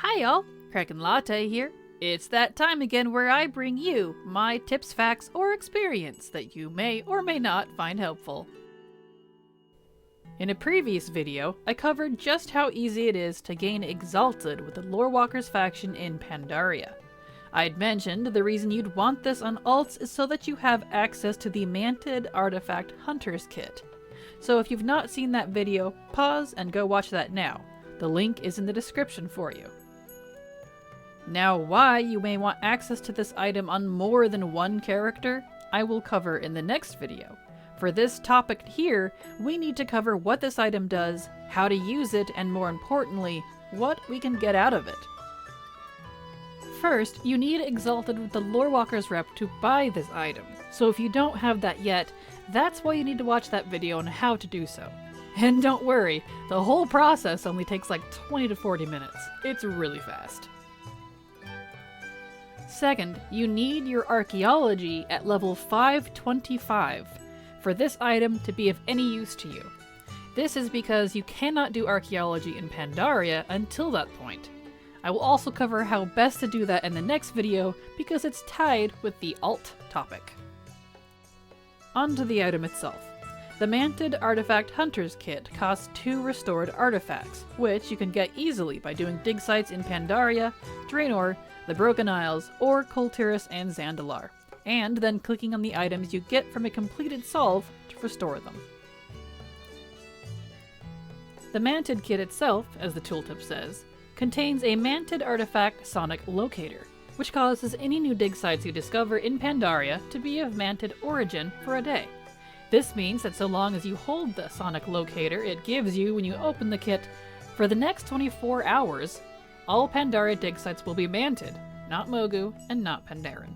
Hi y'all, Kraken Latte here. It's that time again where I bring you my tips, facts, or experience that you may or may not find helpful. In a previous video, I covered just how easy it is to gain Exalted with the Lorewalkers faction in Pandaria. I'd mentioned the reason you'd want this on alts is so that you have access to the Mantid Artifact Hunter's Kit. So if you've not seen that video, pause and go watch that now. The link is in the description for you. Now why you may want access to this item on more than one character, I will cover in the next video. For this topic here, we need to cover what this item does, how to use it, and more importantly, what we can get out of it. First, you need Exalted with the Lorewalkers rep to buy this item, so if you don't have that yet, that's why you need to watch that video on how to do so. And don't worry, the whole process only takes like 20 to 40 minutes. It's really fast. Second, you need your Archaeology at level 525 for this item to be of any use to you. This is because you cannot do Archaeology in Pandaria until that point. I will also cover how best to do that in the next video because it's tied with the alt topic. On to the item itself. The Mantid Artifact Hunter's Kit costs 2 restored artifacts, which you can get easily by doing dig sites in Pandaria, Draenor, the Broken Isles, or Kultiris and Zandalar, and then clicking on the items you get from a completed solve to restore them. The Mantid Kit itself, as the tooltip says, contains a Mantid Artifact Sonic Locator, which causes any new dig sites you discover in Pandaria to be of Mantid origin for a day. This means that so long as you hold the Sonic Locator it gives you when you open the kit, for the next 24 hours, all Pandaria dig sites will be Mantid, not Mogu, and not Pandaren.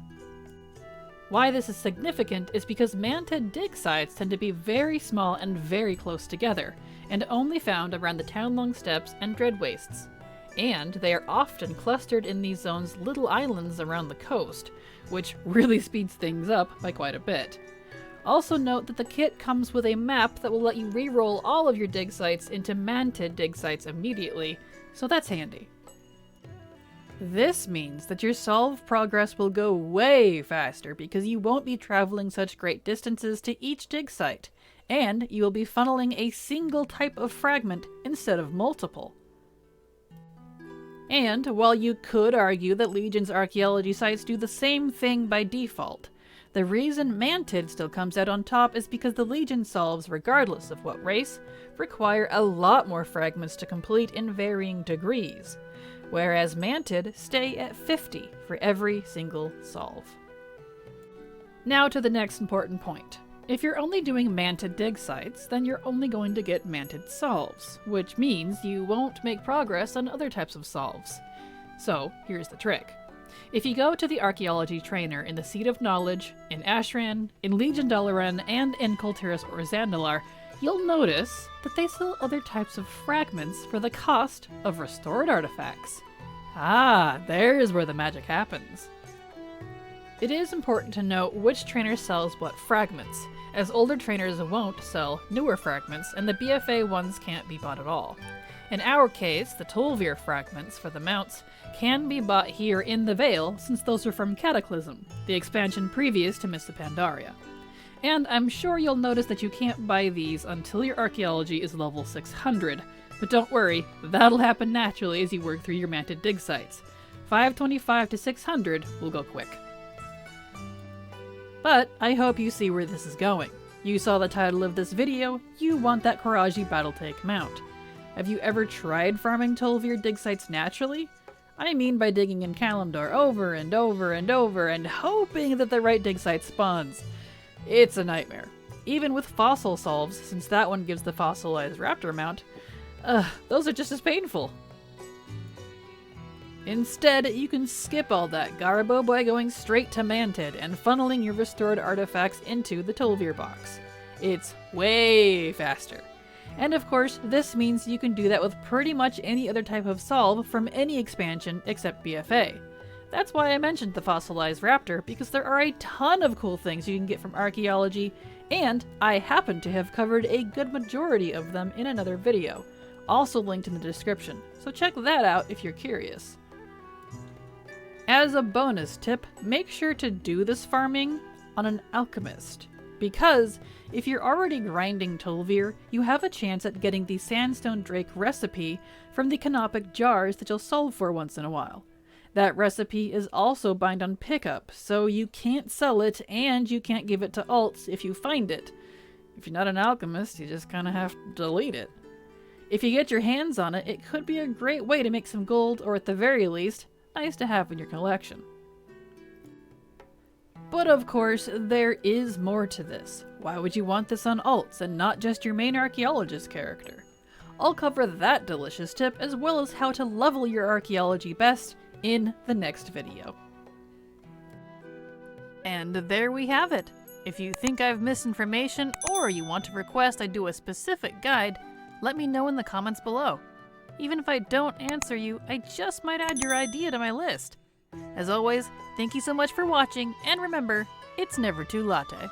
Why this is significant is because Mantid dig sites tend to be very small and very close together, and only found around the Townlong Steppes and Dread Wastes. And they are often clustered in these zones' little islands around the coast, which really speeds things up by quite a bit. Also note that the kit comes with a map that will let you re-roll all of your dig sites into Mantid dig sites immediately, so that's handy. This means that your solve progress will go way faster because you won't be traveling such great distances to each dig site, and you will be funneling a single type of fragment instead of multiple. And while you could argue that Legion's archaeology sites do the same thing by default, the reason Mantid still comes out on top is because the Legion solves, regardless of what race, require a lot more fragments to complete in varying degrees, whereas Mantid stay at 50 for every single solve. Now to the next important point. If you're only doing Mantid dig sites, then you're only going to get Mantid solves, which means you won't make progress on other types of solves. So here's the trick. If you go to the Archaeology trainer in the Seat of Knowledge, in Ashran, in Legion Dalaran, and in Kultiris or Zandalar, you'll notice that they sell other types of fragments for the cost of restored artifacts. Ah, there's where the magic happens. It is important to note which trainer sells what fragments, as older trainers won't sell newer fragments, and the BFA ones can't be bought at all. In our case, the Tolvir fragments for the mounts can be bought here in the Vale, since those are from Cataclysm, the expansion previous to Mists of Pandaria. And I'm sure you'll notice that you can't buy these until your Archaeology is level 600, but don't worry, that'll happen naturally as you work through your Mantid dig sites. 525 to 600 will go quick. But I hope you see where this is going. You saw the title of this video, you want that Qiraji Battletech mount. Have you ever tried farming Tolvir dig sites naturally? I mean by digging in Kalimdor over and over and over and hoping that the right dig site spawns. It's a nightmare. Even with fossil solves, since that one gives the fossilized raptor mount, those are just as painful. Instead, you can skip all that garbo by going straight to Mantid and funneling your restored artifacts into the Tolvir box. It's way faster. And of course, this means you can do that with pretty much any other type of solve from any expansion except BFA. That's why I mentioned the fossilized raptor, because there are a ton of cool things you can get from Archaeology, and I happen to have covered a good majority of them in another video, also linked in the description, so check that out if you're curious. As a bonus tip, make sure to do this farming on an alchemist, because if you're already grinding Tulvir, you have a chance at getting the Sandstone Drake recipe from the canopic jars that you'll solve for once in a while. That recipe is also bind on pickup, so you can't sell it and you can't give it to alts if you find it. If you're not an alchemist, you just kind of have to delete it. If you get your hands on it, it could be a great way to make some gold, or at the very least, nice to have in your collection. But of course, there is more to this. Why would you want this on alts and not just your main archaeologist character? I'll cover that delicious tip as well as how to level your archaeology best in the next video. And there we have it. If you think I've missed information or you want to request I do a specific guide, let me know in the comments below. Even if I don't answer you, I just might add your idea to my list. As always, thank you so much for watching, and remember, it's never too latte.